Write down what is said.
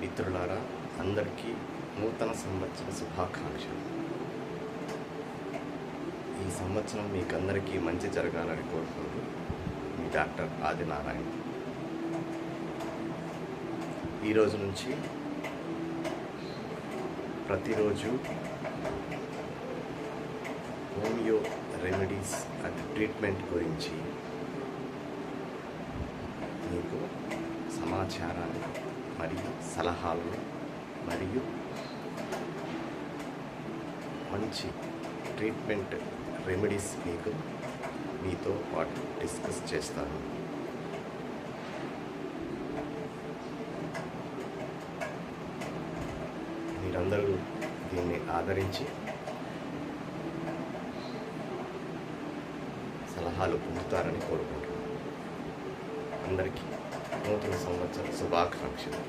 మిత్రులారా, అందరికీ నూతన సంవత్సర శుభాకాంక్షలు. ఈ సంవత్సరం మీకు అందరికీ మంచి జరగాలని కోరుకుంటూ మీ డాక్టర్ ఆదినారాయణ. ఈరోజు నుంచి ప్రతిరోజు హోమియో రెమెడీస్ అండ్ ట్రీట్మెంట్ గురించి మీకు సమాచారాన్ని మరియు సలహాలు మరియు మంచి ట్రీట్మెంట్ రెమెడీస్ మీతో పాటు డిస్కస్ చేస్తాను. మీరందరూ దీన్ని ఆదరించి సలహాలు పొందుతారని కోరుకుంటున్నాను. అందరికీ నూతన సంవత్సర శుభాకాంక్షలు.